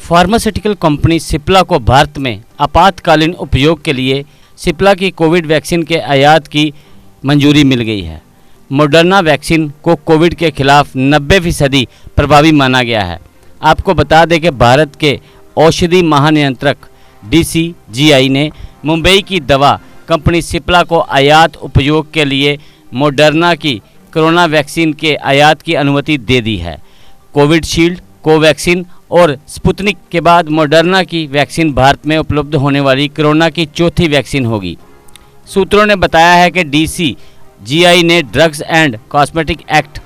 Pharmaceutical company Cipla को भारत में आपातकालीन उपयोग के लिए सिप्ला की कोविड वैक्सीन के आयात की मंजूरी मिल गई है। मॉडर्ना वैक्सीन को कोविड के खिलाफ 90% प्रभावी माना गया है। आपको बता दें कि भारत के औषधि महानियंत्रक DCGI ने मुंबई की दवा कंपनी सिप्ला को आयात उपयोग के लिए मॉडर्ना की कोरोना वैक्सीन के आयात की अनुमति दे दी है। कोविशील्ड, कोवैक्सीन और स्पुतनिक के बाद मॉडर्ना की वैक्सीन भारत में उपलब्ध होने वाली कोरोना की चौथी वैक्सीन होगी। सूत्रों ने बताया है कि DCGI ने ड्रग्स एंड कॉस्मेटिक एक्ट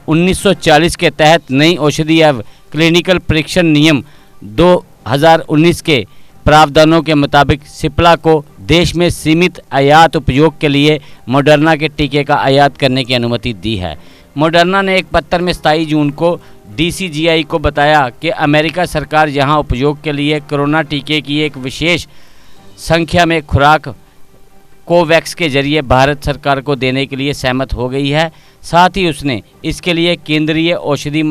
1940 के तहत नई औषधि एवं क्लिनिकल परीक्षण नियम 2019 के प्रावधानों के मुताबिक सिप्ला को देश में सीमित आयात उपयोग के लिए मॉडर्ना के टीके का आयात करने की अनुमति दी है। मॉडर्ना ने एक पत्र में 27 जून को DCGI को बताया कि अमेरिका सरकार यहां उपयोग के लिए कोरोना टीके की एक विशेष संख्या में खुराक कोवैक्स के जरिए भारत सरकार को देने के लिए सहमत हो गई है। साथ ही उसने इसके लिए केंद्रीय औषधि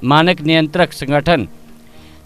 मानक नियंत्रक संगठन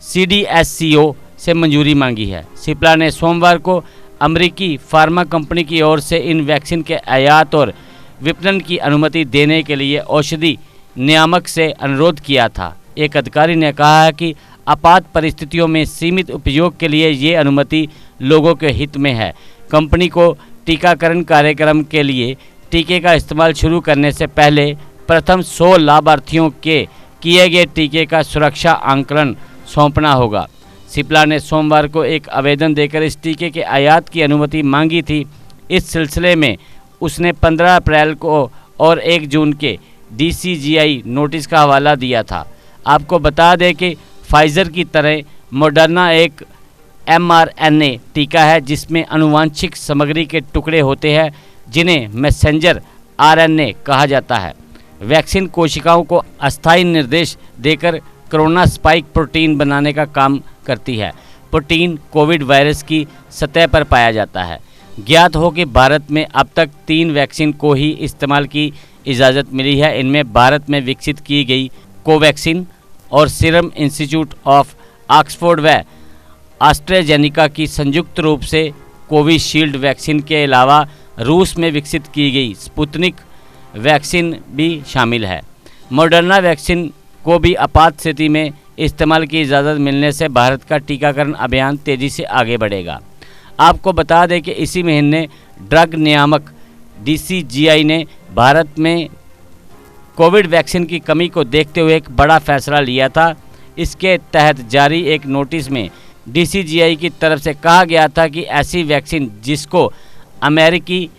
CDSCO से मंजूरी मांगी है। सिप्ला ने सोमवार को अमेरिकी फार्मा कंपनी की ओर से इन वैक्सीन के आयात और विपणन की अनुमति देने के लिए औषधि नियामक से अनुरोध किया था। एक अधिकारी ने कहा है कि आपात परिस्थितियों में सीमित उपयोग के लिए ये अनुमति लोगों के हित में है। कंपनी को टीकाकरण कार्यक्रम के लिए टीके का इस्तेमाल शुरू करने से पहले प्रथम 100 लाभार्थियों के किए गए टीके का सुरक्षा आंकलन सौंपना होगा। सिप्ला ने सोमवार को एक आवेदन देकर इस टीके के आयात की अनुमति मांगी थी। इस सिलसिले में उसने 15 अप्रैल को और 1 जून के DCGI नोटिस का हवाला दिया था। आपको बता दें कि फाइज़र की तरह मॉडर्ना एक mRNA टीका है जिसमें आनुवांशिक सामग्री के टुकड़े होते हैं जिन्हें मैसेंजर RNA कहा जाता है। वैक्सीन कोशिकाओं को अस्थायी निर्देश देकर कोरोना स्पाइक प्रोटीन बनाने का काम करती है। प्रोटीन कोविड वायरस की सतह पर पाया जाता है। ज्ञात हो कि भारत में अब तक 3 वैक्सीन को ही इस्तेमाल की इजाज़त मिली है। इनमें भारत में विकसित की गई कोवैक्सीन और सीरम इंस्टीट्यूट ऑफ ऑक्सफोर्ड व एस्ट्राजेनेका की संयुक्त रूप से कोविशील्ड वैक्सीन के अलावा रूस में विकसित की गई स्पुतनिक वैक्सीन भी शामिल है। मॉडर्ना वैक्सीन को भी आपात स्थिति में इस्तेमाल की इजाज़त मिलने से भारत का टीकाकरण अभियान तेज़ी से आगे बढ़ेगा। आपको बता दें कि इसी महीने ड्रग नियामक DCGI ने भारत में कोविड वैक्सीन की कमी को देखते हुए एक बड़ा फैसला लिया था। इसके तहत जारी एक नोटिस में DCGI की तरफ से कहा गया था कि ऐसी वैक्सीन जिसको अमेरिकी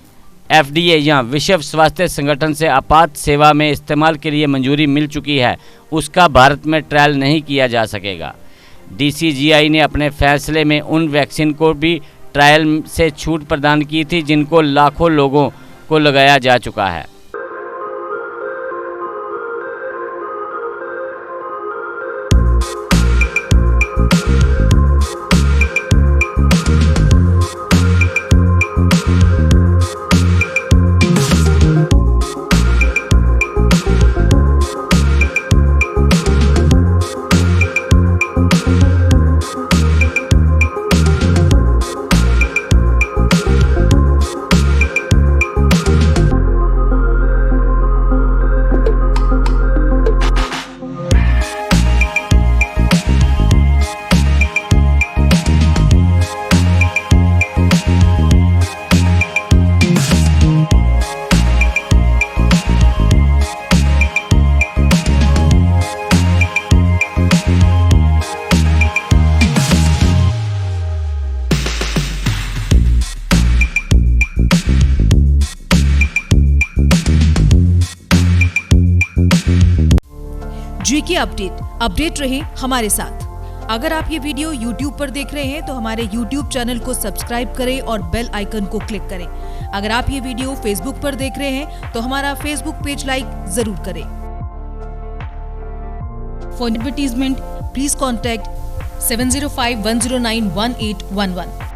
FDA या विश्व स्वास्थ्य संगठन से आपात सेवा में इस्तेमाल के लिए मंजूरी मिल चुकी है, उसका भारत में ट्रायल नहीं किया जा सकेगा। DCGI ने अपने फैसले में उन वैक्सीन को भी ट्रायल से छूट प्रदान की थी जिनको लाखों लोगों को लगाया जा चुका है। GK अपडेट रहे हमारे साथ। अगर आप ये वीडियो YouTube पर देख रहे हैं तो हमारे YouTube चैनल को सब्सक्राइब करें और बेल आइकन को क्लिक करें। अगर आप ये वीडियो Facebook पर देख रहे हैं तो हमारा Facebook पेज लाइक जरूर करें। For advertisement please contact 7051091811।